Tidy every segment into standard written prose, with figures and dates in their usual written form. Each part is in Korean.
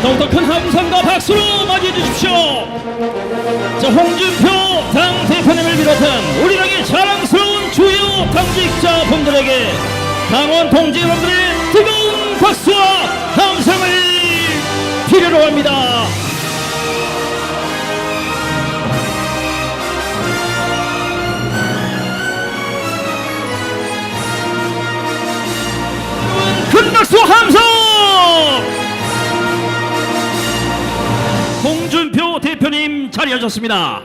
자, 더욱더 큰 함성과 박수로 맞이해 주십시오. 자, 홍준표 당 대표님을 비롯한 우리 당의 자랑스러운 주요 당직자 분들에게 당원 동지 여러분들의 뜨거운 박수와 함성을 필요로 합니다. 큰 박수 함성! 홍준표 대표님 자리하셨습니다.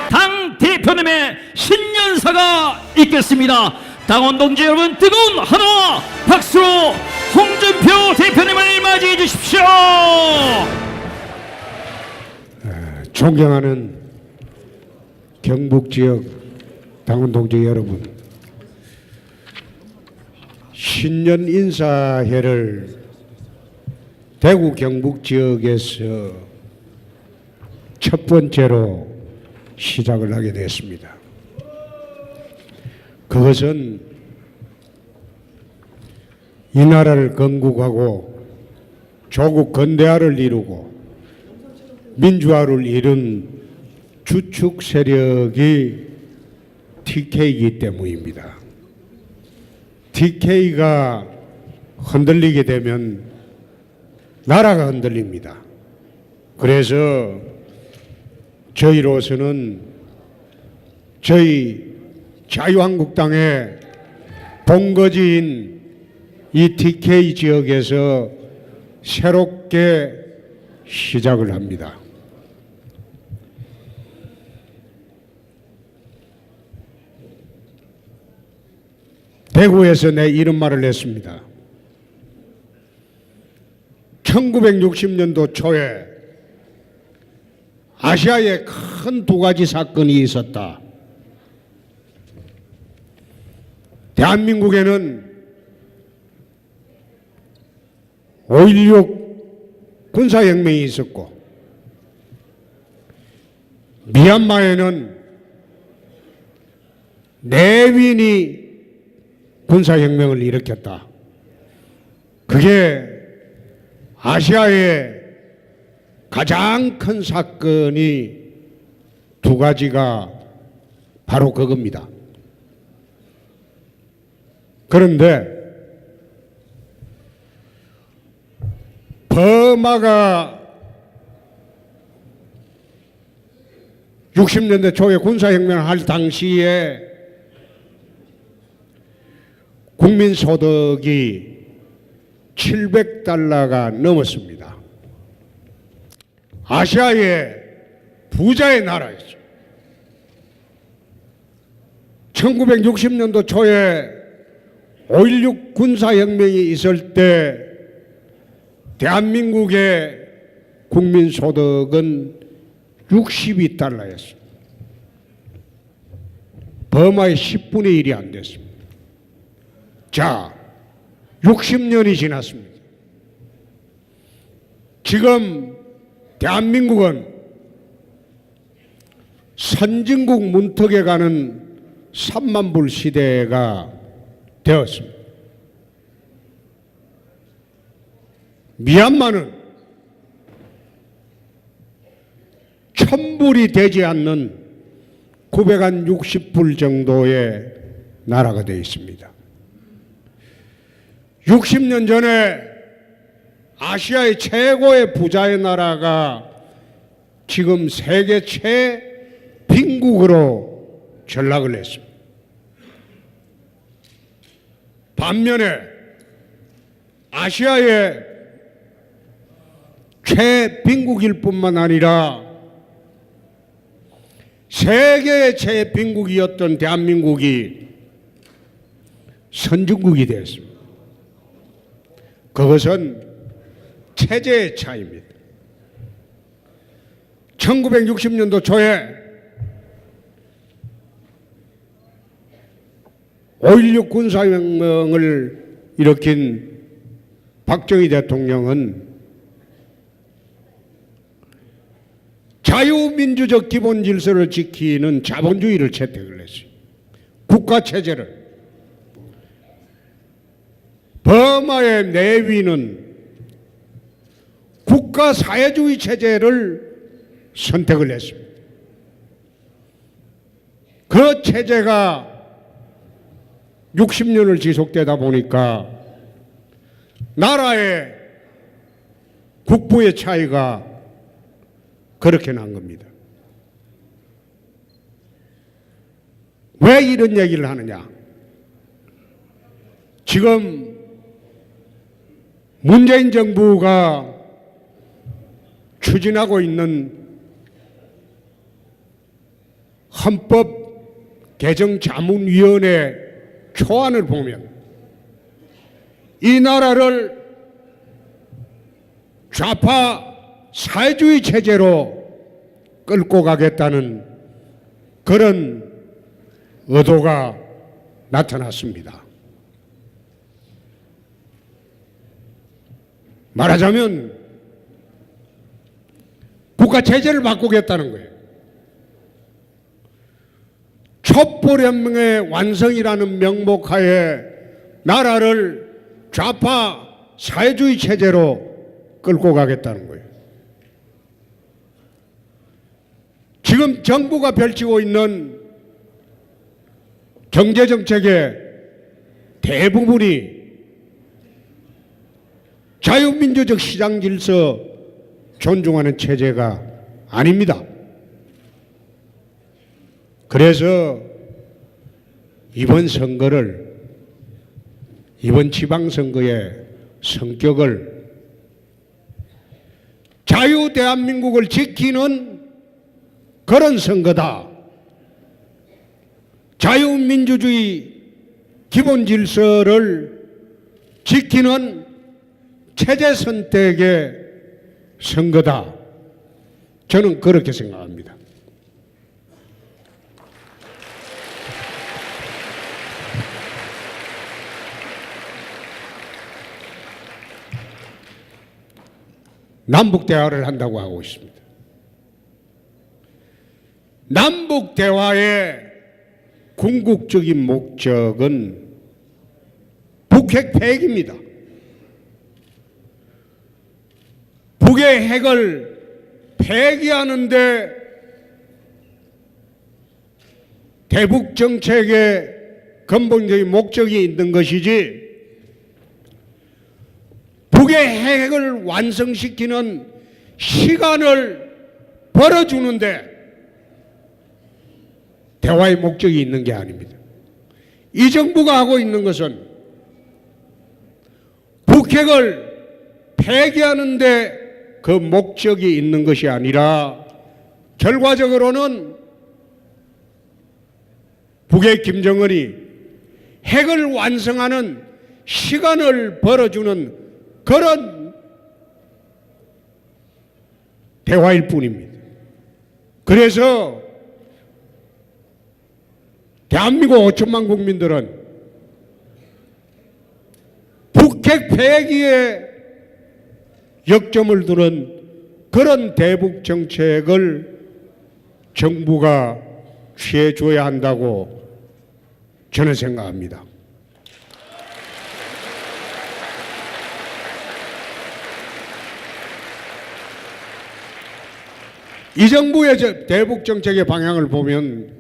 당 대표님의 신년사가 있겠습니다. 당원 동지 여러분, 뜨거운 환호와 박수로 홍준표 대표님을 맞이해 주십시오. 존경하는 경북 지역 당원 동지 여러분, 신년 인사회를 대구 경북 지역에서 첫 번째로 시작을 하게 됐습니다. 그것은 이 나라를 건국하고 조국 근대화를 이루고 민주화를 이룬 주축 세력이 TK이기 때문입니다. TK가 흔들리게 되면 나라가 흔들립니다. 그래서 저희로서는 저희 자유한국당의 본거지인 이 TK 지역에서 새롭게 시작을 합니다. 대구에서 내 이런 말을 했습니다. 1960년도 초에 아시아에 큰 두 가지 사건이 있었다. 대한민국에는 5.16 군사혁명이 있었고 미얀마에는 내윈이 군사혁명을 일으켰다. 그게 아시아의 가장 큰 사건이 두 가지가 바로 그겁니다. 그런데 버마가 60년대 초에 군사혁명을 할 당시에 국민소득이 700달러가 넘었습니다. 아시아의 부자의 나라였죠. 1960년도 초에 5.16 군사혁명이 있을 때 대한민국의 국민소득은 62달러였습니다. 버마의 10분의 1이 안 됐습니다. 자, 60년이 지났습니다. 지금 대한민국은 선진국 문턱에 가는 3만불 시대가 되었습니다. 미얀마는 1000불이 되지 않는 960불 정도의 나라가 되어 있습니다. 60년 전에 아시아의 최고의 부자의 나라가 지금 세계 최빈국으로 전락을 했습니다. 반면에 아시아의 최빈국일 뿐만 아니라 세계의 최빈국이었던 대한민국이 선진국이 되었습니다. 그것은 체제의 차이입니다. 1960년도 초에 5.16 군사혁명을 일으킨 박정희 대통령은 자유민주적 기본 질서를 지키는 자본주의를 채택을 했어요. 국가체제를. 버마의 내위는 국가 사회주의 체제를 선택을 했습니다. 그 체제가 60년을 지속되다 보니까 나라의 국부의 차이가 그렇게 난 겁니다. 왜 이런 얘기를 하느냐? 지금 문재인 정부가 추진하고 있는 헌법 개정자문위원회 초안을 보면 이 나라를 좌파 사회주의 체제로 끌고 가겠다는 그런 의도가 나타났습니다. 말하자면 국가 체제를 바꾸겠다는 거예요. 촛불혁명의 완성이라는 명목하에 나라를 좌파 사회주의 체제로 끌고 가겠다는 거예요. 지금 정부가 펼치고 있는 경제정책의 대부분이 자유민주적 시장 질서 존중하는 체제가 아닙니다. 그래서 이번 선거를, 이번 지방선거의 성격을 자유 대한민국을 지키는 그런 선거다. 자유민주주의 기본 질서를 지키는 체제 선택의 선거다. 저는 그렇게 생각합니다. 남북 대화를 한다고 하고 있습니다. 남북 대화의 궁극적인 목적은 북핵 폐기입니다. 북의 핵을 폐기하는데 대북 정책의 근본적인 목적이 있는 것이지, 북의 핵을 완성시키는 시간을 벌어주는데 대화의 목적이 있는 게 아닙니다. 이 정부가 하고 있는 것은 북핵을 폐기하는데 그 목적이 있는 것이 아니라 결과적으로는 북의 김정은이 핵을 완성하는 시간을 벌어주는 그런 대화일 뿐입니다. 그래서 대한민국 5천만 국민들은 북핵 폐기에 역점을 두는 그런 대북 정책을 정부가 취해줘야 한다고 저는 생각합니다. 이 정부의 대북 정책의 방향을 보면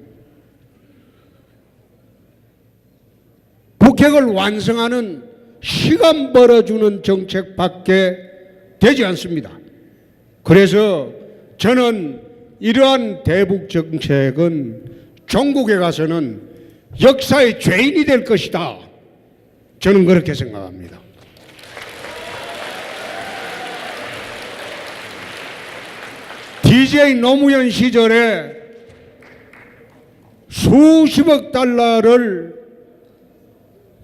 북핵을 완성하는 시간 벌어주는 정책밖에 되지 않습니다. 그래서 저는 이러한 대북 정책은 종국에 가서는 역사의 죄인이 될 것이다. 저는 그렇게 생각합니다. DJ 노무현 시절에 수십억 달러를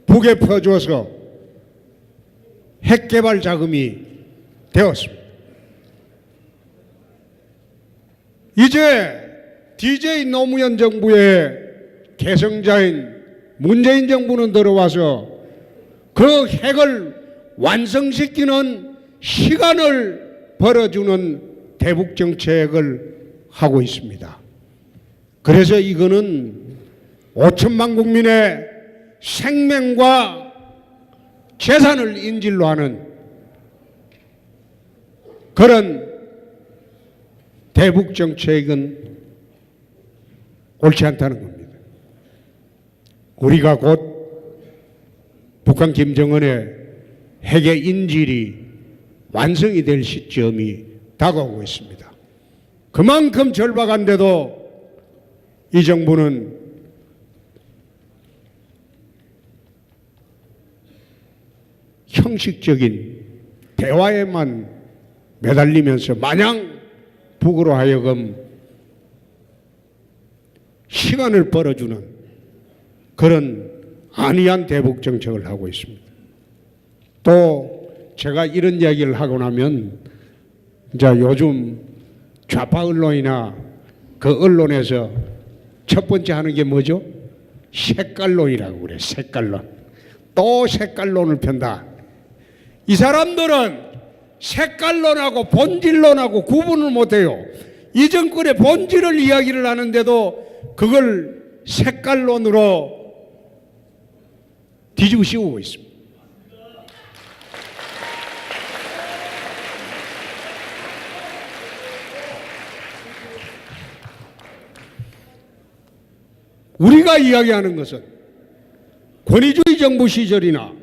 북에 퍼줘서 핵개발 자금이 되었습니다. 이제 DJ 노무현 정부의 계승자인 문재인 정부는 들어와서 그 핵을 완성시키는 시간을 벌어주는 대북 정책을 하고 있습니다. 그래서 이거는 5천만 국민의 생명과 재산을 인질로 하는 그런 대북 정책은 옳지 않다는 겁니다. 우리가 곧 북한 김정은의 핵의 인질이 완성이 될 시점이 다가오고 있습니다. 그만큼 절박한데도 이 정부는 형식적인 대화에만 매달리면서 마냥 북으로 하여금 시간을 벌어주는 그런 안이한 대북 정책을 하고 있습니다. 또 제가 이런 이야기를 하고 나면 이제 요즘 좌파 언론이나 그 언론에서 첫 번째 하는 게 뭐죠? 색깔론이라고 그래. 색깔론. 또 색깔론을 편다. 이 사람들은 색깔론하고 본질론하고 구분을 못해요. 이 정권의 본질을 이야기를 하는데도 그걸 색깔론으로 뒤집어 씌우고 있습니다. 우리가 이야기하는 것은 권위주의 정부 시절이나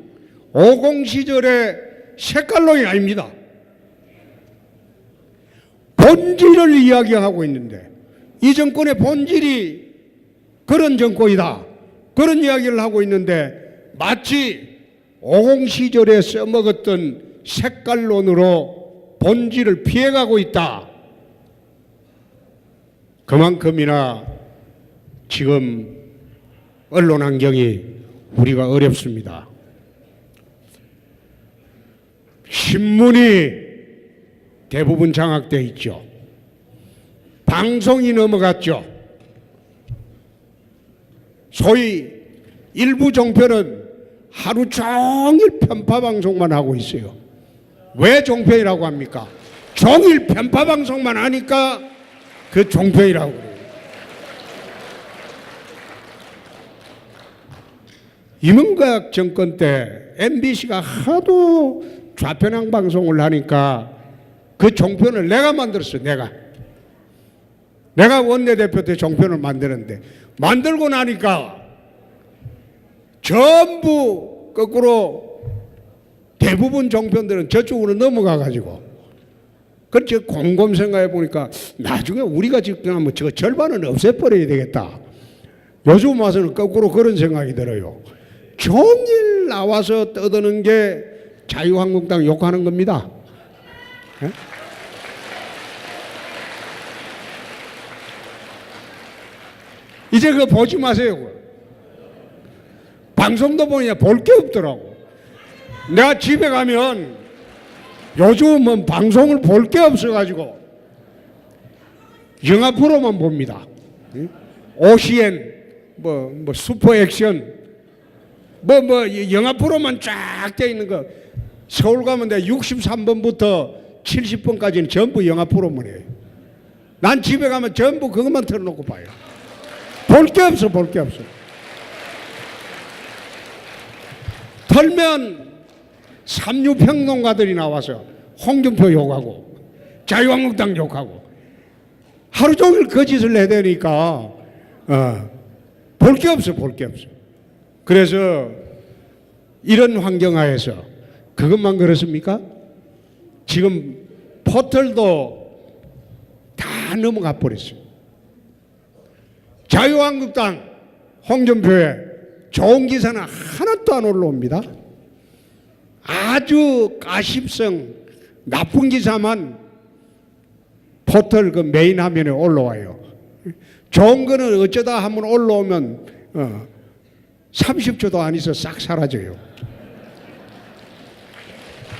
50 시절의 색깔론이 아닙니다. 본질을 이야기하고 있는데 이 정권의 본질이 그런 정권이다. 그런 이야기를 하고 있는데 마치 50 시절에 써먹었던 색깔론으로 본질을 피해가고 있다. 그만큼이나 지금 언론 환경이 우리가 어렵습니다. 신문이 대부분 장악되어 있죠. 방송이 넘어갔죠. 소위 일부 종편은 하루 종일 편파 방송만 하고 있어요. 왜 종편이라고 합니까? 종일 편파 방송만 하니까 그 종편이라고 그래요. 이명박 정권 때 MBC가 하도 좌편향 방송을 하니까 그 종편을 내가 만들었어요. 내가 원내대표 때 종편을 만드는데 만들고 나니까 전부 거꾸로 대부분 종편들은 저쪽으로 넘어가 가지고 그렇지 곰곰 생각해 보니까 나중에 우리가 집권하면 저 절반은 없애버려야 되겠다. 요즘 와서는 거꾸로 그런 생각이 들어요. 종일 나와서 떠드는 게 자유한국당 욕하는 겁니다. 에? 이제 그거 보지 마세요. 방송도 보니까 볼 게 없더라고. 내가 집에 가면 요즘은 방송을 볼 게 없어가지고 영화 프로만 봅니다. OCN, 슈퍼 액션, 영화 프로만 쫙 돼 있는 거. 서울 가면 내가 63번부터 70번까지는 전부 영화 프로만 해요. 난 집에 가면 전부 그것만 틀어놓고 봐요. 볼 게 없어. 털면 삼류평론가들이 나와서 홍준표 욕하고 자유한국당 욕하고 하루 종일 거짓을 해대니까 볼 게 없어. 그래서 이런 환경하에서 그것만 그렇습니까? 지금 포털도 다 넘어가 버렸어요. 자유한국당 홍준표에 좋은 기사는 하나도 안 올라옵니다. 아주 가십성 나쁜 기사만 포털 그 메인 화면에 올라와요. 좋은 거는 어쩌다 한번 올라오면 30초도 안 있어 싹 사라져요.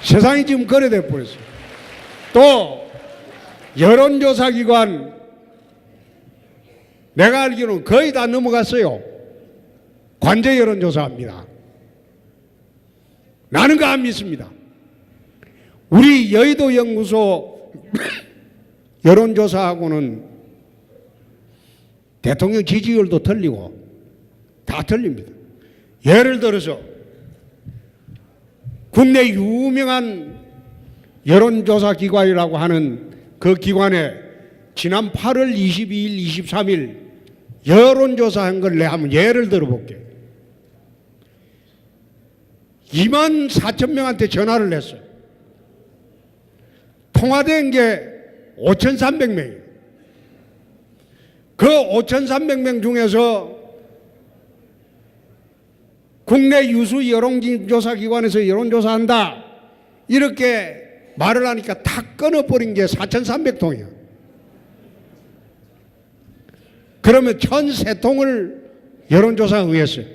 세상이 지금 그래 돼 버렸어요. 또 여론조사 기관 내가 알기로는 거의 다 넘어갔어요. 관제 여론조사합니다. 나는 그 안 믿습니다. 우리 여의도 연구소 여론조사하고는 대통령 지지율도 틀리고 다 틀립니다. 예를 들어서 국내 유명한 여론조사 기관이라고 하는 그 기관에 지난 8월 22일, 23일 여론조사한 걸 내가 한번 예를 들어볼게. 2만 4천 명한테 전화를 했어요. 통화된 게 5,300명이에요. 그 5,300명 중에서 국내 유수 여론조사 기관에서 여론조사한다 이렇게 말을 하니까 탁 끊어버린 게 4,300통이에요. 그러면 1,003통을 여론조사에 의했어요.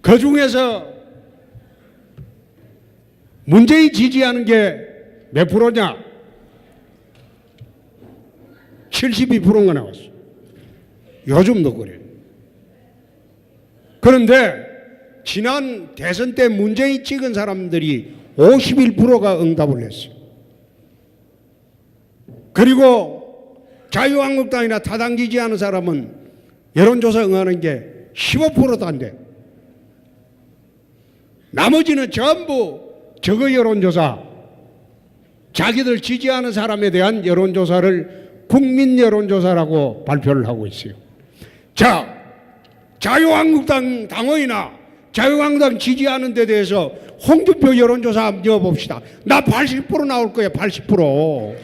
그 중에서 문재인 지지하는 게 몇 프로냐? 72%가 나왔어요. 요즘도 그래요. 그런데 지난 대선 때 문재인 찍은 사람들이 51%가 응답을 했어요. 그리고 자유한국당이나 타당 지지하는 사람은 여론조사 응하는 게 15%도 안 돼. 나머지는 전부 저거 여론조사, 자기들 지지하는 사람에 대한 여론조사를 국민 여론조사라고 발표를 하고 있어요. 자, 자유한국당 당원이나 자유한국당 지지하는 데 대해서 홍준표 여론조사 한번 넣어봅시다. 나 80% 나올 거예요. 80%.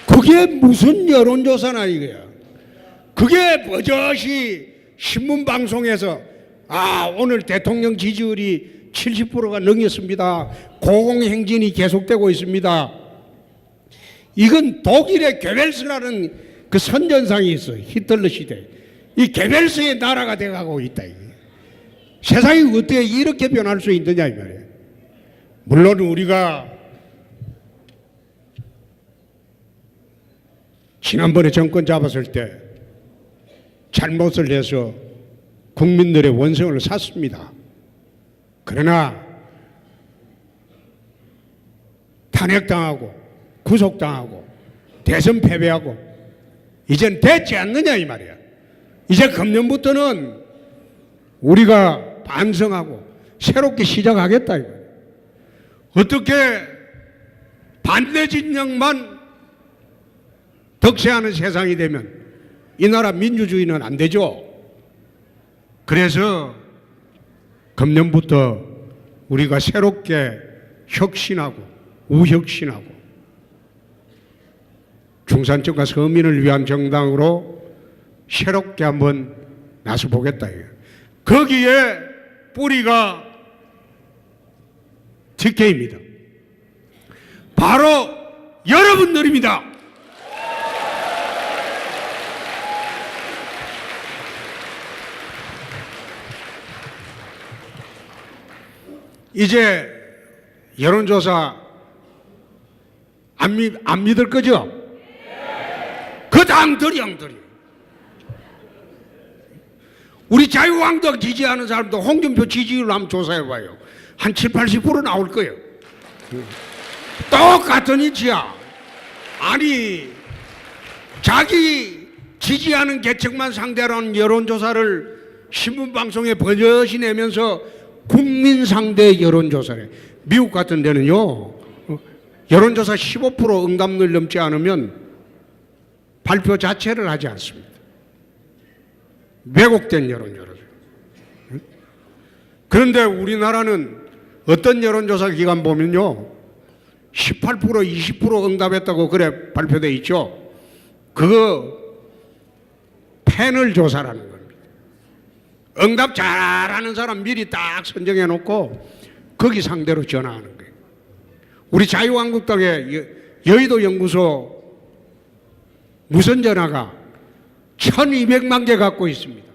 그게 무슨 여론조사나 이거야. 그게 버젓이 신문방송에서 오늘 대통령 지지율이 70%가 넘겼습니다. 고공행진이 계속되고 있습니다. 이건 독일의 게벨스라는 그 선전상이 있어. 히틀러 시대. 이 게벨스의 나라가 돼가고 있다. 이게. 세상이 어떻게 이렇게 변할 수 있느냐 이 말이에요. 물론 우리가 지난번에 정권 잡았을 때 잘못을 해서 국민들의 원성을 샀습니다. 그러나 탄핵당하고 구속당하고 대선 패배하고 이젠 됐지 않느냐 이 말이야. 이제 금년부터는 우리가 반성하고 새롭게 시작하겠다 이거야. 어떻게 반대 진영만 덕세하는 세상이 되면 이 나라 민주주의는 안 되죠. 그래서 금년부터 우리가 새롭게 혁신하고 우혁신하고 중산층과 서민을 위한 정당으로 새롭게 한번 나서보겠다. 거기에 뿌리가 TK입니다. 바로 여러분들입니다. 이제 여론조사 안 믿을 거죠? 그 당들이 형들이. 우리 자유한국당 지지하는 사람도 홍준표 지지율 한번 조사해봐요. 한 7, 80% 나올 거예요. 똑같은 이치야. 아니 자기 지지하는 계층만 상대로 하는 여론조사를 신문방송에 버젓이 내면서 국민 상대 여론조사래. 미국 같은 데는요 여론조사 15% 응답률 넘지 않으면 발표 자체를 하지 않습니다. 왜곡된 여론조사. 그런데 우리나라는 어떤 여론조사 기관 보면요 18% 20% 응답했다고 그래 발표돼 있죠. 그거 패널 조사라는 겁니다. 응답 잘하는 사람 미리 딱 선정해 놓고 거기 상대로 전화하는 거예요. 우리 자유한국당의 여의도 연구소 무선 전화가 1200만 개 갖고 있습니다.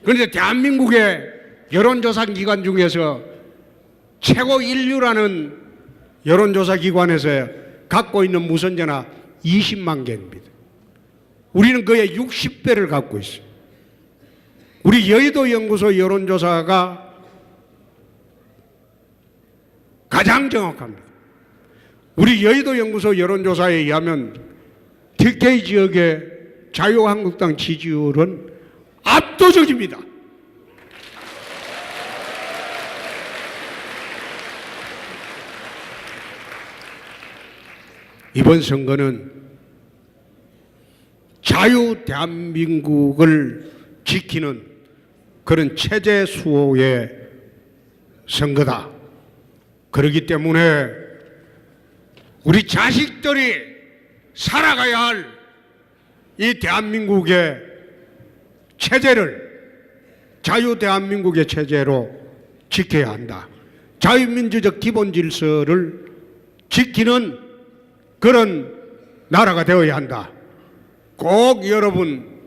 그런데 대한민국의 여론조사 기관 중에서 최고 인류라는 여론조사 기관에서 갖고 있는 무선 전화 20만 개입니다. 우리는 그의 60배를 갖고 있어요. 우리 여의도 연구소 여론조사가 가장 정확합니다. 우리 여의도 연구소 여론조사에 의하면 TK 지역의 자유한국당 지지율은 압도적입니다. 이번 선거는 자유 대한민국을 지키는 그런 체제 수호의 선거다. 그렇기 때문에 우리 자식들이 살아가야 할 이 대한민국의 체제를 자유 대한민국의 체제로 지켜야 한다. 자유민주적 기본 질서를 지키는 그런 나라가 되어야 한다. 꼭 여러분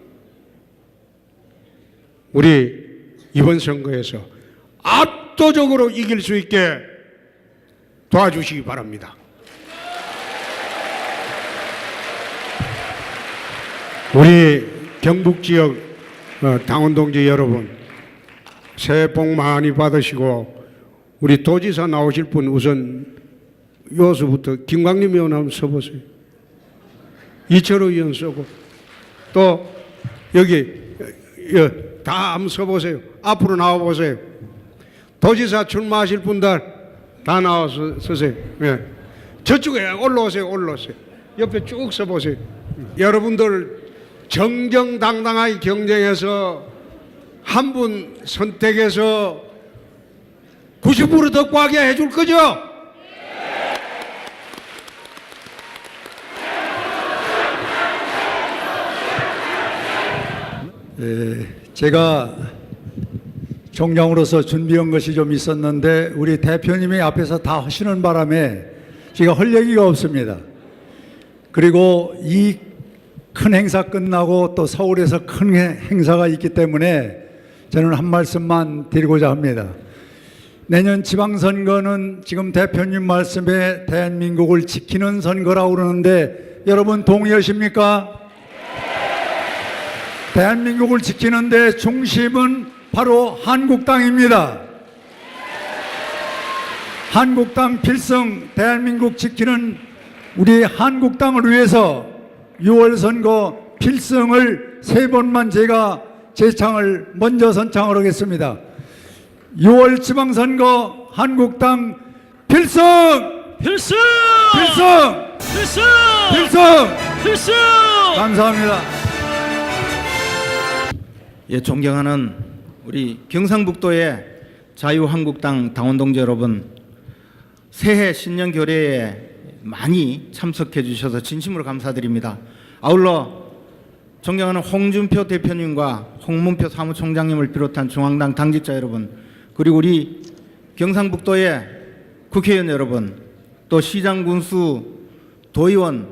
우리 이번 선거에서 압도적으로 이길 수 있게 도와주시기 바랍니다. 우리 경북 지역 당원 동지 여러분, 새해 복 많이 받으시고 우리 도지사 나오실 분 우선 요수부터 김광림 의원 한번 서보세요. 이철호 의원 서고 또 여기 다 한번 서보세요. 앞으로 나와보세요. 도지사 출마하실 분들 다 나와서 서세요. 예. 저쪽에 올라오세요. 올라오세요. 옆에 쭉 서보세요. 여러분들 정정당당하게 경쟁해서 한 분 선택해서 90% 더 꽉게 해줄 거죠? 제가 총장으로서 준비한 것이 좀 있었는데 우리 대표님이 앞에서 다 하시는 바람에 제가 할 얘기가 없습니다. 그리고 이 큰 행사 끝나고 또 서울에서 큰 행사가 있기 때문에 저는 한 말씀만 드리고자 합니다. 내년 지방선거는 지금 대표님 말씀에 대한민국을 지키는 선거라고 그러는데 여러분 동의하십니까? 대한민국을 지키는 데 중심은 바로 한국당입니다. 한국당 필승, 대한민국 지키는 우리 한국당을 위해서 6월 선거 필승을 3번만 제가 제창을 먼저 선창을 하겠습니다. 6월 지방선거 한국당 필승! 필승! 필승! 필승! 필승! 필승! 감사합니다. 예, 존경하는 우리 경상북도의 자유한국당 당원동지 여러분, 새해 신년 교례에 많이 참석해 주셔서 진심으로 감사드립니다. 아울러 존경하는 홍준표 대표님과 홍문표 사무총장님을 비롯한 중앙당 당직자 여러분, 그리고 우리 경상북도의 국회의원 여러분, 또 시장, 군수, 도의원,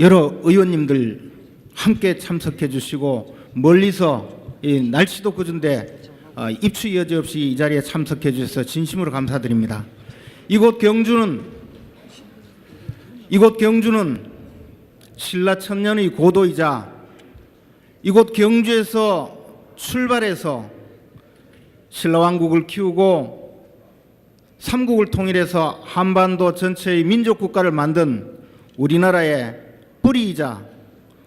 여러 의원님들 함께 참석해 주시고 멀리서 이 날씨도 꾸준데 입추 여지없이 이 자리에 참석해 주셔서 진심으로 감사드립니다. 이곳 경주는 신라 천년의 고도이자 이곳 경주에서 출발해서 신라왕국을 키우고 삼국을 통일해서 한반도 전체의 민족국가를 만든 우리나라의 뿌리이자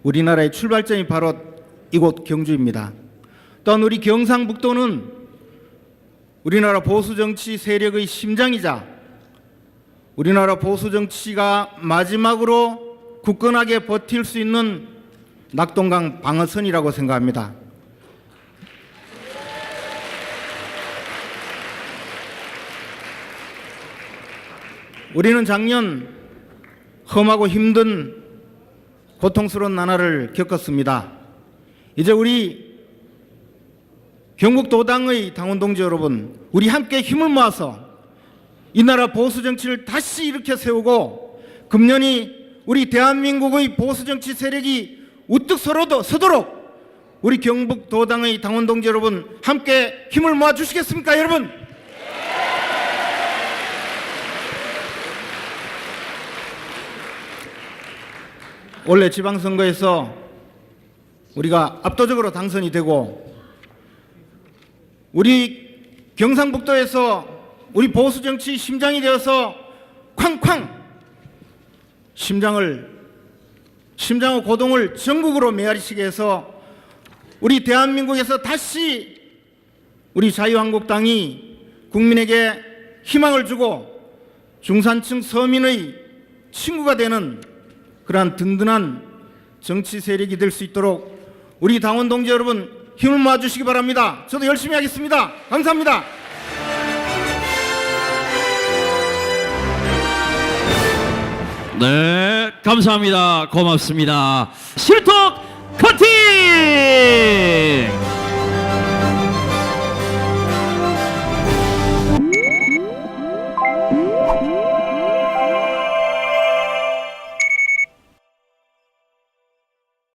우리나라의 출발점이 바로 이곳 경주입니다. 또한 우리 경상북도는 우리나라 보수정치 세력의 심장이자 우리나라 보수정치가 마지막으로 굳건하게 버틸 수 있는 낙동강 방어선이라고 생각합니다. 우리는 작년 험하고 힘든 고통스러운 나날을 겪었습니다. 이제 우리 경북도당의 당원동지 여러분, 우리 함께 힘을 모아서 이 나라 보수정치를 다시 일으켜 세우고 금년이 우리 대한민국의 보수정치 세력이 우뚝 서도록 우리 경북도당의 당원동지 여러분 함께 힘을 모아주시겠습니까, 여러분? 올해 지방선거에서 우리가 압도적으로 당선이 되고 우리 경상북도에서 우리 보수정치 심장이 되어서 쾅쾅 심장을 심장호 고동을 전국으로 메아리치게 해서 우리 대한민국에서 다시 우리 자유한국당이 국민에게 희망을 주고 중산층 서민의 친구가 되는 그러한 든든한 정치 세력이 될 수 있도록 우리 당원 동지 여러분 힘을 모아주시기 바랍니다. 저도 열심히 하겠습니다. 감사합니다. 네, 감사합니다. 고맙습니다. 실톡 커팅!